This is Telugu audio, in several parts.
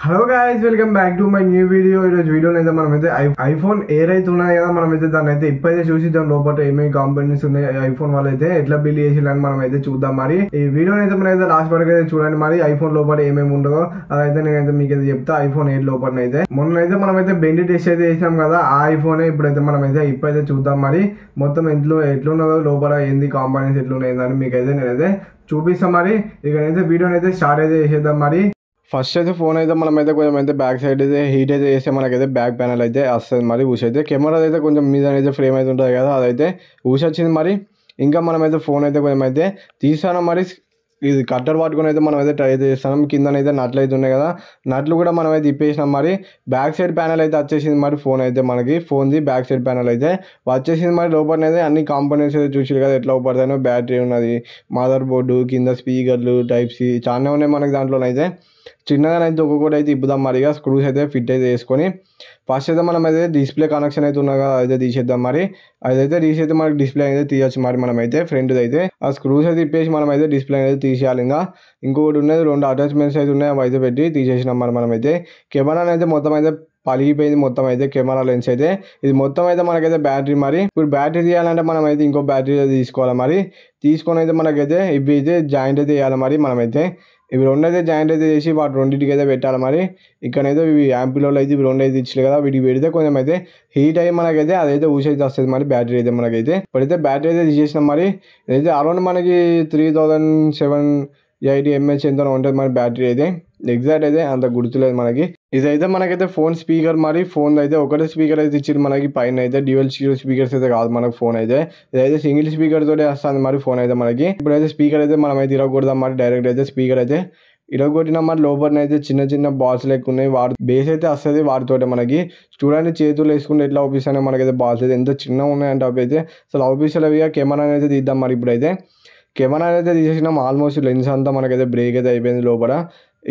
Hello guys, welcome back to my new video. ఈరోజు వీడియోలో అయితే మనమైతే ఐఫోన్ ఎయిర్ అయితే ఉన్నాయి కదా, మనమైతే దాన్ని అయితే ఇప్పుడైతే చూసి దాని లోపల ఏమేమి కాంపోనెంట్స్ ఉన్నాయి ఐఫోన్ వాళ్ళు అయితే ఎట్లా బిల్డ్ చేసిలని మనం అయితే చూద్దాం. మరి ఈ వీడియోని అయితే మనం అయితే లాస్ట్ వరకు అయితే చూడండి. మరి ఐఫోన్ లోపల ఏమేమి ఉండదో అదైతే నేనైతే మీకు అయితే చెప్తా. ఐఫోన్ 8 లోపల అయితే మొన్న మనమైతే బెండి టెస్ట్ అయితే చేసినాం కదా, ఆ ఐఫోన్ ఇప్పుడైతే ఇప్పుడైతే చూద్దాం. మరి మొత్తం ఎట్లున్నదో లోపల ఏంది కాంపోనెంట్స్ ఎట్లున్నాయి అని మీకైతే నేనైతే చూపిస్తాం. మరి ఇకనైతే వీడియోని అయితే స్టార్ట్ అయితే చేసేద్దాం. మరి ఫస్ట్ అయితే ఫోన్ అయితే మనమైతే కొంచెం అయితే బ్యాక్ సైడ్ అయితే హీట్ అయితే చేస్తే మనకైతే బ్యాక్ ప్యానల్ అయితే వస్తుంది. మరి ఊసైతే కెమెరా అయితే కొంచెం మీద అయితే ఫ్రేమ్ అయితే ఉంటుంది కదా, అదైతే ఊసొచ్చింది. మరి ఇంకా మనమైతే ఫోన్ అయితే కొంచెం అయితే తీసాను. మరి ఇది కట్టర్ పట్టుకుని అయితే మనం అయితే ట్రై చేస్తాం. కిందనైతే నట్లు అయితే ఉన్నాయి కదా, నట్లు కూడా మనం అయితే తిప్పేసినాం. మరి బ్యాక్ సైడ్ ప్యానల్ అయితే వచ్చేసింది. మరి ఫోన్ అయితే మనకి ఫోన్ది బ్యాక్ సైడ్ ప్యానల్ అయితే వచ్చేసింది. మరి లోపలనైతే అన్ని కాంపోనెంట్స్ అయితే చూసి కదా ఎట్లా పడతాయో. బ్యాటరీ ఉన్నది, మదర్ బోర్డు, కింద స్పీకర్లు, టైప్ సి చాలా ఉన్నాయి మనకి. దాంట్లోనైతే చిన్నగానైతే ఒక్కొక్కటి అయితే ఇప్పుదాం. మరిగా స్క్రూస్ అయితే ఫిట్ అయితే వేసుకొని ఫస్ట్ అయితే మనం అయితే డిస్ప్లే కనెక్షన్ అయితే ఉన్నగా అయితే తీసేద్దాం. మరి అదైతే తీసేస్తే మనకి డిస్ప్లే అయితే తీయచ్చు. మరి మనమైతే ఫ్రంట్ అయితే ఆ స్క్రూస్ అయితే ఇప్పేసి మనం అయితే డిస్ప్లే అయితే తీసేయాలి. ఇంకొకటి ఉన్నది, 2 అటాచ్మెంట్స్ అయితే ఉన్నాయి, అవి అయితే పెట్టి తీసేసినాం. మనమైతే కెమెరాని అయితే మొత్తం అయితే పలిగిపోయింది. మొత్తం అయితే కెమెరా లెన్స్ అయితే ఇది మొత్తం అయితే మనకైతే బ్యాటరీ. మరి ఇప్పుడు బ్యాటరీ తీయాలంటే మనం అయితే ఇంకో బ్యాటరీ తీసుకోవాలి. మరి తీసుకొని అయితే మనకైతే ఇవి అయితే జాయింట్ అయితే వేయాలి. మరి మనమైతే ఇవి రెండు అయితే జాయింట్ అయితే చేసి వాటి రెండింటికి అయితే పెట్టాలి. మరి ఇక్కడైతే ఇవి యాంపిలోలు అయితే ఇవి రెండు అయితే ఇచ్చారు కదా, వీటికి పెడితే కొంచెం అయితే హీట్ అయ్యి మనకైతే అదైతే ఊసైతే వస్తుంది. మరి బ్యాటరీ అయితే మనకైతే ఇప్పుడైతే బ్యాటరీ అయితే తీసేసినాం. మరి ఇదైతే అరౌండ్ మనకి 3780 mAh ఎంతో ఉంటుంది మరి బ్యాటరీ అయితే. ఎగ్జాక్ట్ అయితే అంత గుర్తులేదు మనకి. ఇదైతే మనకైతే ఫోన్ స్పీకర్. మరి ఫోన్ అయితే ఒకటే స్పీకర్ అయితే ఇచ్చింది మనకి పైన అయితే. డ్యూయల్ స్పీకర్స్ అయితే కాదు మనకు ఫోన్ అయితే, ఇదైతే సింగిల్ స్పీకర్ తోటే వస్తుంది మరి ఫోన్ అయితే మనకి. ఇప్పుడైతే స్పీకర్ అయితే మనం అయితే ఇరగొడదాం. మరి డైరెక్ట్ అయితే స్పీకర్ అయితే ఇరగొట్టినా. మరి లోపల అయితే చిన్న చిన్న బాల్స్ లెక్క ఉన్నాయి, వాటి బేస్ అయితే వస్తుంది వాటితోటే మనకి. చూడండి చేతులు వేసుకుంటే ఎట్లా అవుపిస్తాయి మనకైతే బాల్స్ అయితే ఎంత చిన్నగా ఉన్నాయంటే అవి అయితే అసలు అవుపిస్తలేవి. కెమెరా అయితే తీద్దాం. మరి ఇప్పుడైతే కెమెరా అయితే తీసేసినాం. ఆల్మోస్ట్ లెన్స్ అంతా మనకైతే బ్రేక్ అయితే అయిపోయింది లోపల.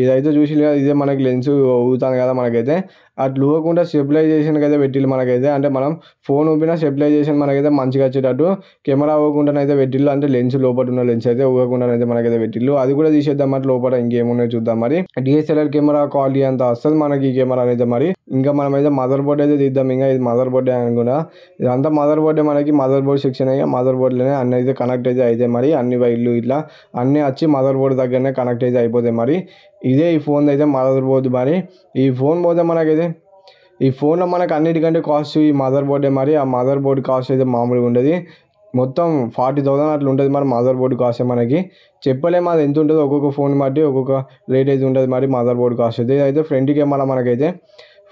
ఇదైతే చూసి ఇదే మనకి లెన్స్ ఊగుతుంది కదా మనకైతే. అట్లా ఊగకుండా స్టెబిలైజేషన్కి అయితే పెట్టిల్లు మనకైతే. అంటే మనం ఫోన్ ఊపినా స్టెబిలైజేషన్ మనకైతే మంచిగా వచ్చేటట్టు కెమెరా ఊగకుండానైతే పెట్టిల్లు. అంటే లెన్స్ లోపల ఉన్న లెన్స్ అయితే ఊగకుండానైతే మనకైతే పెట్టిల్లు. అది కూడా తీసేద్దాం. మరి లోపల ఇంకేమున్నాయో చూద్దాం. మరి డిఎస్ఎల్ఆర్ కెమెరా క్వాలిటీ అంతా వస్తుంది మనకి ఈ కెమెరా అయితే. మరి ఇంకా మనమైతే మదర్ బోర్డ్ అయితే తీద్దాం. ఇంకా ఇది మదర్ బోర్డే అనుకున్నా, ఇదంతా మదర్ బోర్డే మనకి. మదర్ బోర్డ్ సెక్షన్ అయ్యా మదర్ బోర్డులోనే అన్ని అయితే కనెక్ట్ అయితే మరి అన్ని వైర్లు ఇట్లా అన్నీ వచ్చి మదర్ బోర్డు దగ్గరనే కనెక్ట్ అయితే అయిపోతాయి. మరి ఇదే ఈ ఫోన్ అయితే మదర్ బోర్డు. మరి ఈ ఫోన్ పోతే మనకైతే ఈ ఫోన్లో మనకు అన్నిటికంటే కాస్ట్ ఈ మదర్ బోర్డే. మరి ఆ మదర్ బోర్డు కాస్ట్ అయితే మామూలుగా ఉండదు, మొత్తం 40,000 అట్లా ఉంటుంది. మరి మదర్ బోర్డు కాస్ట్ మనకి చెప్పలేము అది ఎంత ఉంటుందో. ఒక్కొక్క ఫోన్ బట్టి ఒక్కొక్క రేట్ అయితే ఉంటుంది. మరి మదర్ బోర్డు కాస్ట్ అయితే అయితే ఫ్రంట్ కెమెరా మనకైతే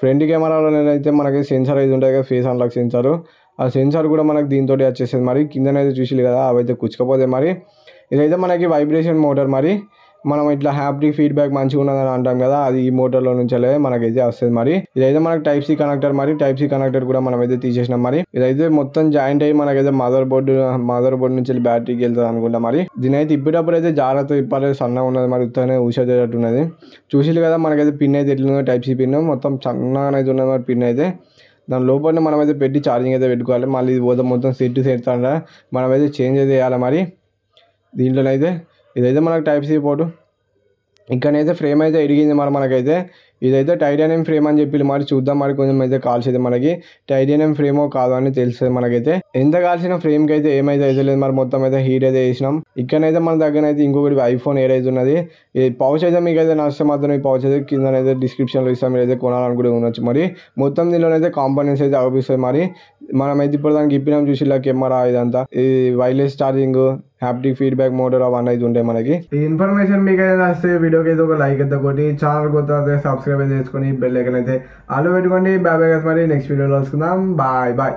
ఫ్రంట్ కెమెరాలో అయితే మనకి సెన్సార్ అయితే ఉంటుంది కదా, ఫేస్ అన్లాక్ సెన్సార్. ఆ సెన్సార్ కూడా మనకి దీంతో వచ్చేస్తుంది. మరి కిందనైతే చూసి కదా అవైతే కుచ్చుకపోతాయి. మరి ఇదైతే మనకి వైబ్రేషన్ మోటార్. మరి మనం ఇట్లా హ్యాపీ ఫీడ్బ్యాక్ మంచిగా ఉన్నదని అంటాం కదా, అది ఈ మోటార్లో నుంచి మనకైతే వస్తుంది. మరి ఇదైతే మనకి టైప్ సి కనెక్టర్. మరి టైప్ సి కనెక్టర్ కూడా మనం అయితే తీసేసినాం. మరి ఇదైతే మొత్తం జాయింట్ అయ్యి మనకైతే మదర్ బోర్డు నుంచి బ్యాటరీకి వెళ్తుంది అనుకుంటా. మరి దీని అయితే ఇప్పేటప్పుడు అయితే జాగ్రత్త ఇప్పాలి, సన్నగా ఉన్నది. మరి ఉత్తనే ఊసేటట్టు ఉన్నది. చూసి కదా మనకైతే పిన్ అయితే ఎట్లుందో టైప్ సి పిన్ మొత్తం సన్నగా అయితే ఉన్నది. మరి పిన్ అయితే దాని లోపలనే మనమైతే పెట్టి ఛార్జింగ్ అయితే పెట్టుకోవాలి. మళ్ళీ ఇది పోతే మొత్తం సెట్ చేస్తాడ మనమైతే చేంజ్ అయితే చేయాలి. మరి దీంట్లోనైతే ఇదైతే మనకు టైప్ సి పోర్టు. ఇక్కడైతే ఫ్రేమ్ అయితే ఇరిగింది. మరి మనకైతే ఇదైతే టైటానియం ఫ్రేమ్ అని చెప్పి మరి చూద్దాం. మరి కొంచెం అయితే కాల్చేది మనకి టైటానియం ఫ్రేమో కాదు అని తెలుస్తుంది మనకైతే. ఎంత కాల్చిన ఫ్రేమ్కి అయితే ఏమైతే అయితే లేదు. మరి మొత్తం అయితే హీట్ అయితే వేసినాం. ఇక్కడైతే మన దగ్గర అయితే ఇంకొకటి ఐఫోన్ ఎయిర్ అయితే ఉన్నది. ఈ పౌచ్ అయితే మీకు అయితే నష్టం మాత్రం ఈ పౌచ్ అయితే కిందనైతే డిస్క్రిప్షన్లో ఇస్తాం, మీరు అయితే కొనాలనుకుంటే ఉండొచ్చు. మరి మొత్తం దీనిలోనైతే కాంపోనెంట్స్ అయితే అవుపిస్తాయి. మరి మనమైతే ఇప్పుడు దానికి ఇప్పినాం చూసి కెమెరా ఇదంతా ఈ wireless charging, haptic feedback motor అవన్నీ అయితే ఉంటాయి మనకి. ఈ ఇన్ఫర్మేషన్ మీకు అయితే వస్తే వీడియోకి అయితే ఒక లైక్ అయితే కొట్టి ఛానల్ కొత్త సబ్స్క్రైబ్ అయితే చేసుకొని బెల్ ఐకాన్ అయితే ఆలో పెట్టుకోండి. Bye bye. మరి నెక్స్ట్ వీడియోలో కలుసుకుందాం. Bye bye.